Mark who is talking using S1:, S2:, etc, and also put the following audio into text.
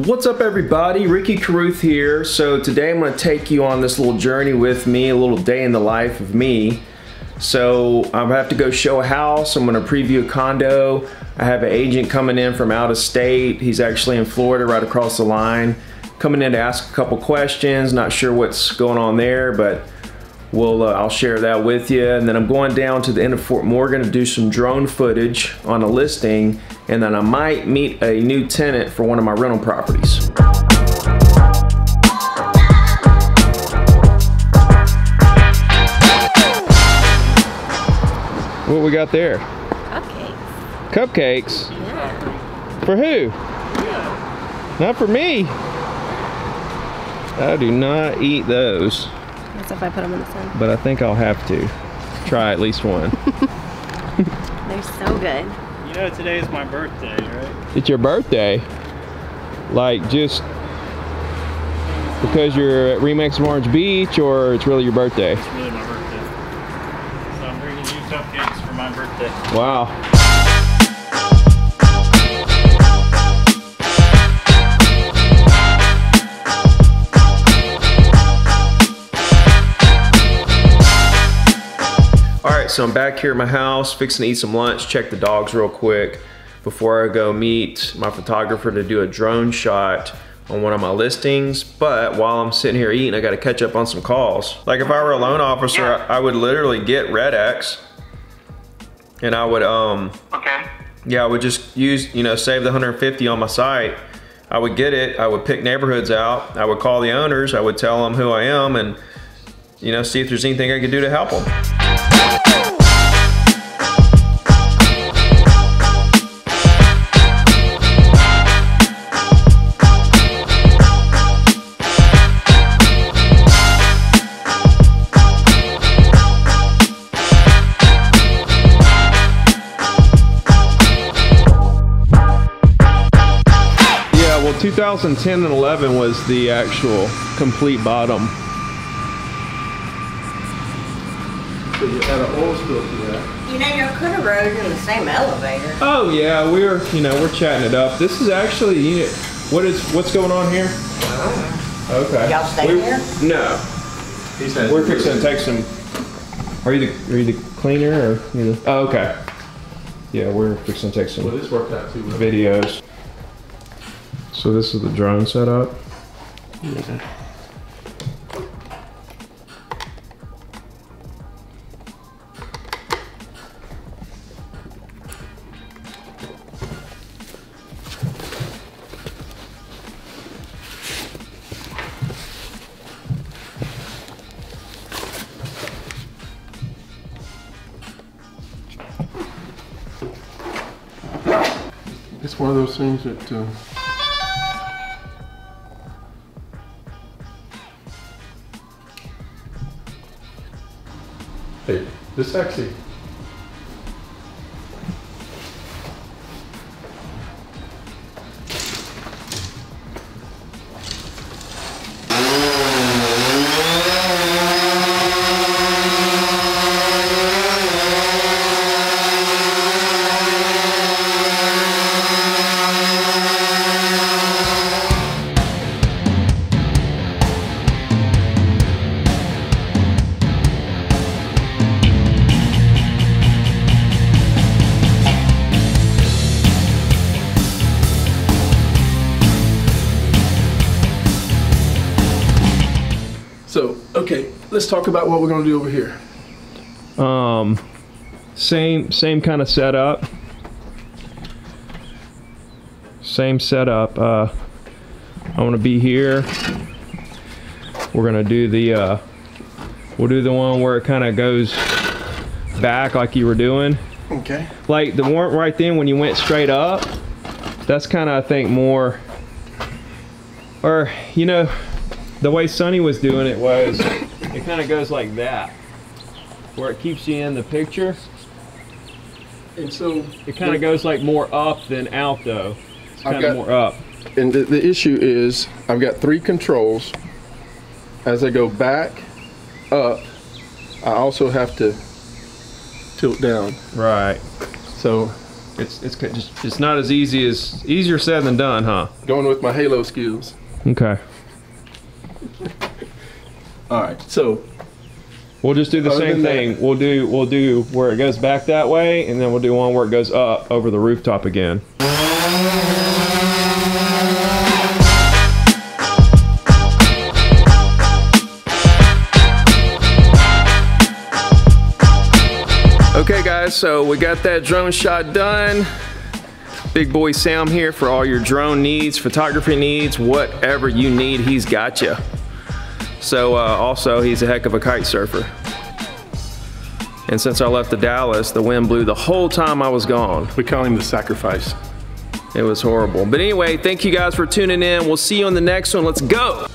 S1: What's up everybody, Ricky Carruth here. So today I'm going to take you on this little journey with me, a little day in the life of me. So I have to go show a house, I'm going to preview a condo. I have an agent coming in from out of state. He's actually in Florida right across the line. Coming in to ask a couple questions, not sure what's going on there, but I'll share that with you. And then I'm going down to the end of Fort Morgan to do some drone footage on a listing, and then I might meet a new tenant for one of my rental properties. What we got there?
S2: Cupcakes.
S1: Cupcakes?
S2: Yeah.
S1: For who?
S2: Yeah.
S1: Not for me. I do not eat those.
S2: That's if I put them in the sun.
S1: But I think I'll have to try at least one.
S2: They're so good.
S3: You know today is my birthday, right?
S1: It's your birthday? Like just because you're at Remix of Orange Beach, or it's really your birthday?
S3: It's really my birthday. So I'm bringing you cupcakes for my birthday.
S1: Wow. Alright, so I'm back here at my house, fixing to eat some lunch, check the dogs real quick before I go meet my photographer to do a drone shot on one of my listings. But while I'm sitting here eating, I gotta catch up on some calls. Like if I were a loan officer, I would literally get Red X and I would, yeah, I would just use, save the 150 on my site. I would get it, I would pick neighborhoods out, I would call the owners, I would tell them who I am and, see if there's anything I could do to help them. Well, 2010 and 11 was the actual complete bottom.
S4: So you had an oil spill through that.
S5: You could have rode in the same elevator.
S1: Oh yeah, we're chatting it up. This is actually, what's going on here? Okay.
S5: Y'all stay here?
S1: No.
S4: He said
S1: We're fixing to take some. Are you the cleaner or you the? Oh, okay. Yeah, we're fixing to take some
S4: well, this worked out too well.
S1: videos. So this is the drone setup.
S4: Yeah. It's one of those things that hey, this actually okay, let's talk about what we're going to do over here.
S1: Same kind of setup. Same setup. I want to be here. We're gonna do the we'll do the one where it kind of goes back like you were doing.
S4: Okay.
S1: Like the one right then when you went straight up. That's kind of, I think, more, or the way Sonny was doing it was, it kind of goes like that, where it keeps you in the picture.
S4: And so
S1: it kind of goes like more up than out though. It's kind of more up.
S4: And the issue is, I've got 3 controls. As I go back, up, I also have to tilt down.
S1: Right.
S4: So
S1: It's not as easier said than done, huh?
S4: Going with my Halo skills.
S1: Okay.
S4: All right, so
S1: We'll just do the
S4: Other
S1: same
S4: than that-
S1: thing. We'll do where it goes back that way, and then we'll do one where it goes up over the rooftop again. Okay guys, so we got that drone shot done. Big boy Sam here for all your drone needs, photography needs, whatever you need, he's got you. So also, he's a heck of a kite surfer. And since I left to Dallas, the wind blew the whole time I was gone.
S4: we call him the sacrifice.
S1: It was horrible. But anyway, thank you guys for tuning in. We'll see you on the next one. Let's go.